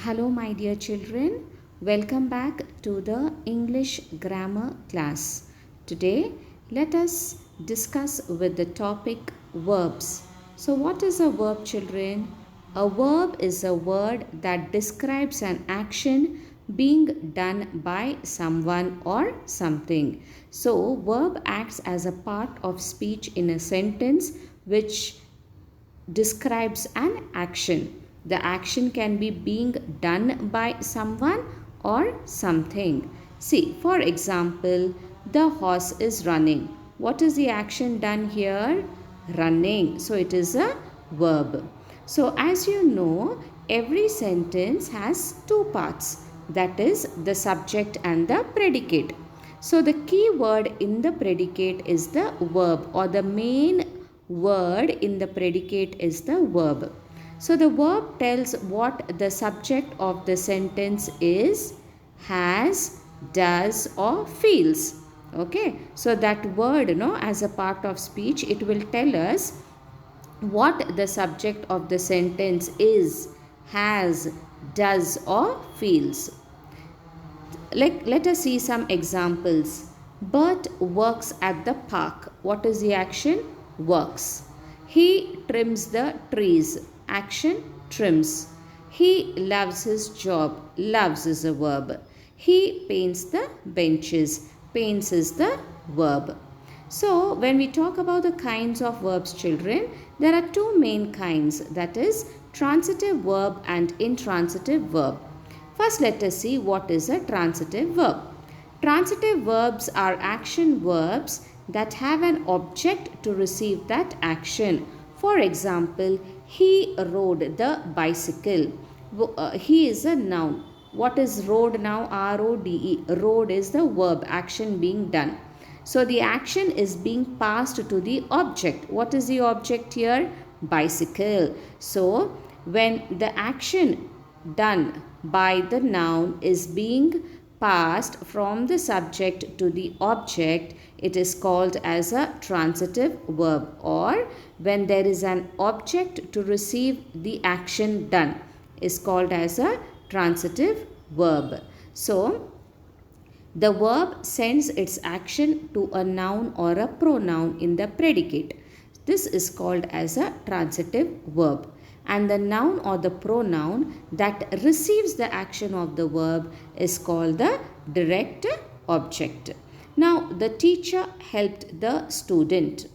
Hello, my dear children. Welcome back to the English grammar class. Today, let us discuss with the topic verbs. So, what is a verb, children? A verb is a word that describes an action being done by someone or something. So, verb acts as a part of speech in a sentence which describes an action. The action can be being done by someone or something. See, for example, the horse is running. What is the action done here? Running. So it is a verb. So as you know, every sentence has two parts. That is the subject and the predicate. So the key word in the predicate is the verb, or the main word in the predicate is the verb. So the verb tells what the subject of the sentence is, has, does or feels. Okay, so that word, as a part of speech, it will tell us what the subject of the sentence is, has, does or feels. Let us see some examples. Bert works at the park. What is the action? Works. He trims the trees. Action, trims. He loves his job. Loves is a verb. He paints the benches. Paints is the verb. So, when we talk about the kinds of verbs, children, there are two main kinds, that is transitive verb and intransitive verb. First, let us see what is a transitive verb. Transitive verbs are action verbs that have an object to receive that action. For example, he rode the bicycle. He is a noun. What is rode now? R-O-D-E. Rode is the verb, action being done. So the action is being passed to the object. What is the object here? Bicycle. So when the action done by the noun is being passed from the subject to the object, it is called as a transitive verb. Or when there is an object to receive the action done, is called as a transitive verb. So the verb sends its action to a noun or a pronoun in the predicate. This is called as a transitive verb. And the noun or the pronoun that receives the action of the verb is called the direct object. Now, the teacher helped the student.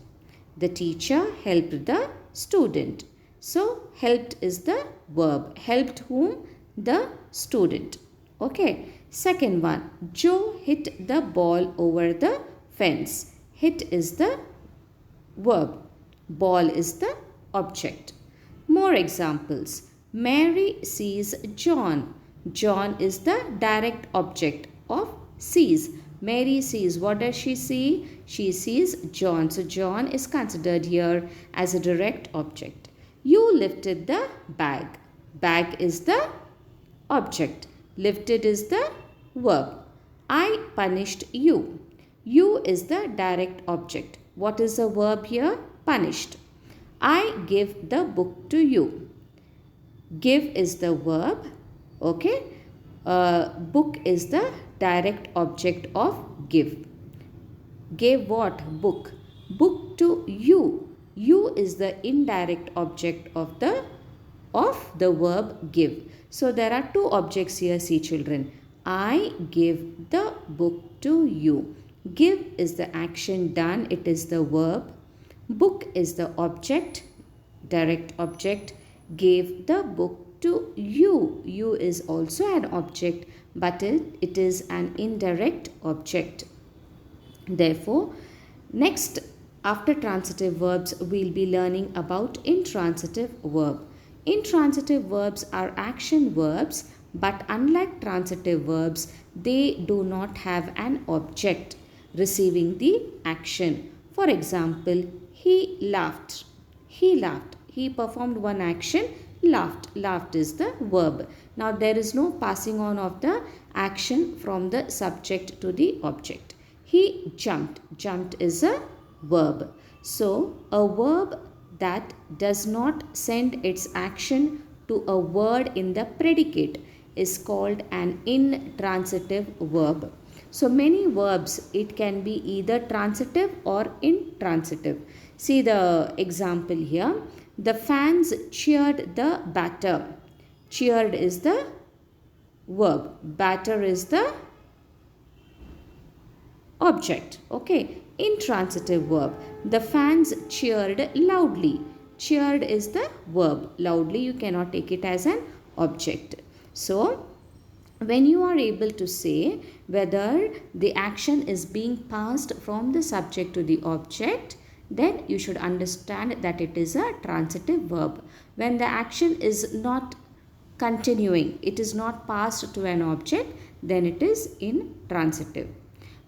The teacher helped the student. So, helped is the verb. Helped whom? The student. Okay. Second one, Joe hit the ball over the fence. Hit is the verb. Ball is the object. More examples. Mary sees John. John is the direct object of sees. Mary sees. What does she see? She sees John. So John is considered here as a direct object. You lifted the bag. Bag is the object. Lifted is the verb. I punished you. You is the direct object. What is the verb here? Punished. I give the book to you. Give is the verb. Okay. Book is the direct object of give. Gave what? Book. Book to you. You is the indirect object of the verb give. So there are two objects here, see children. I give the book to you. Give is the action done. It is the verb. Book is the object, direct object. Gave the book to you. You is also an object, but it is an indirect object. Therefore, next, after transitive verbs, we'll be learning about intransitive verb. Intransitive verbs are action verbs, but unlike transitive verbs, they do not have an object receiving the action. For example, he laughed. He laughed. He performed one action, laughed. Laughed is the verb. Now there is no passing on of the action from the subject to the object. He jumped. Jumped is a verb. So a verb that does not send its action to a word in the predicate is called an intransitive verb. So many verbs, it can be either transitive or intransitive. See the example here. The fans cheered the batter. Cheered is the verb. Batter is the object. Okay. Intransitive verb. The fans cheered loudly. Cheered is the verb. Loudly, you cannot take it as an object. So, when you are able to say whether the action is being passed from the subject to the object, then you should understand that it is a transitive verb. When the action is not continuing, it is not passed to an object, then it is intransitive.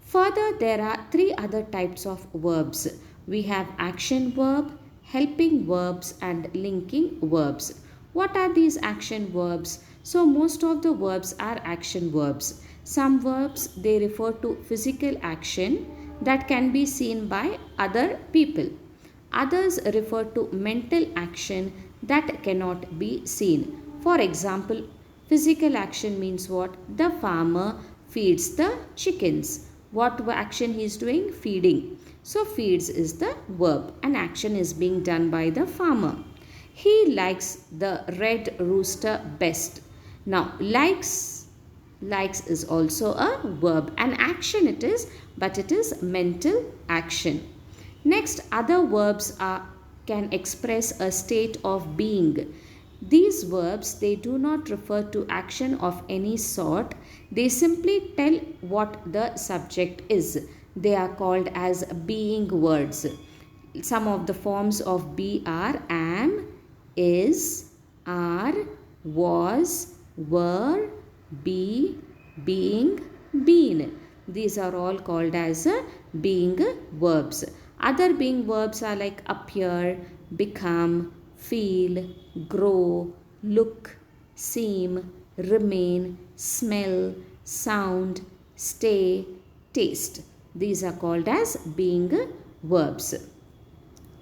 Further, there are three other types of verbs. We have action verb, helping verbs and linking verbs. What are these action verbs? So most of the verbs are action verbs. Some verbs, they refer to physical action that can be seen by other people. Others refer to mental action that cannot be seen. For example, physical action means what? The farmer feeds the chickens. What action he is doing? Feeding. So feeds is the verb. An action is being done by the farmer. He likes the red rooster best. Now likes is also a verb. An action it is, but it is mental action. Next, other verbs can express a state of being. These verbs, they do not refer to action of any sort. They simply tell what the subject is. They are called as being words. Some of the forms of be are am, is, are, was, were, be, being, been. These are all called as being verbs. Other being verbs are like appear, become, feel, grow, look, seem, remain, smell, sound, stay, taste. These are called as being verbs.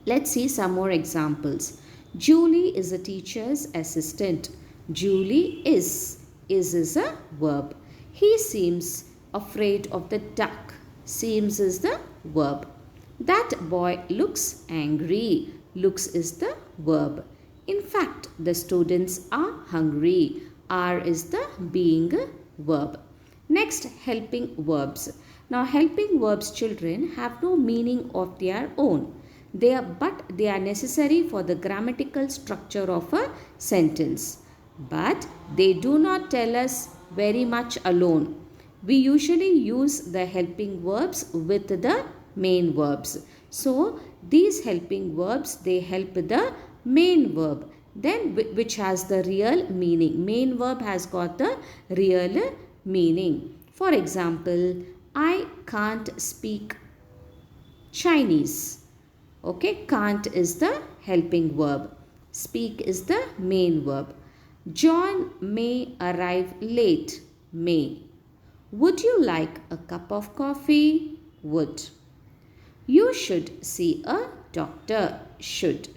Let's see some more examples. Julie is a teacher's assistant. Julie is. Is a verb. He seems afraid of the duck. Seems is the verb. That boy looks angry. Looks is the verb. In fact, the students are hungry. Are is the being verb. Next, helping verbs. Now, helping verbs, children, have no meaning of their own. They are necessary for the grammatical structure of a sentence. But they do not tell us very much alone. We usually use the helping verbs with the main verbs. So, these helping verbs, they help the main verb, then which has the real meaning. Main verb has got the real meaning. For example, I can't speak Chinese. Okay, can't is the helping verb. Speak is the main verb. John may arrive late. May. Would you like a cup of coffee? Would. You should see a doctor. Should.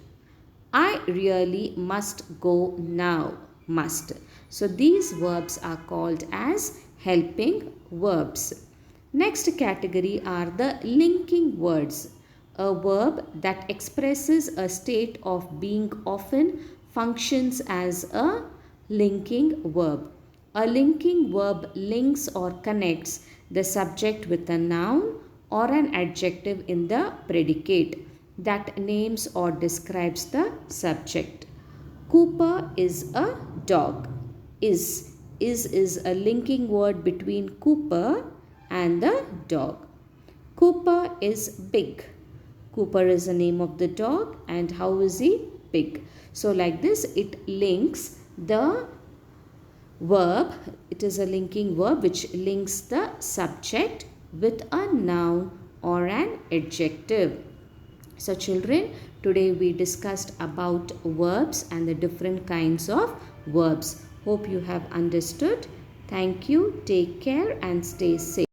I really must go now. Must. So these verbs are called as helping verbs. Next category are the linking words. A verb that expresses a state of being often functions as a linking verb. A linking verb links or connects the subject with a noun or an adjective in the predicate that names or describes the subject. Cooper is a dog. Is a linking word between Cooper and the dog. Cooper is big. Cooper is the name of the dog, and how is he? Big. So like this, it links the verb. It is a linking verb which links the subject with a noun or an adjective. So children, today we discussed about verbs and the different kinds of verbs. Hope you have understood. Thank you. Take care and stay safe.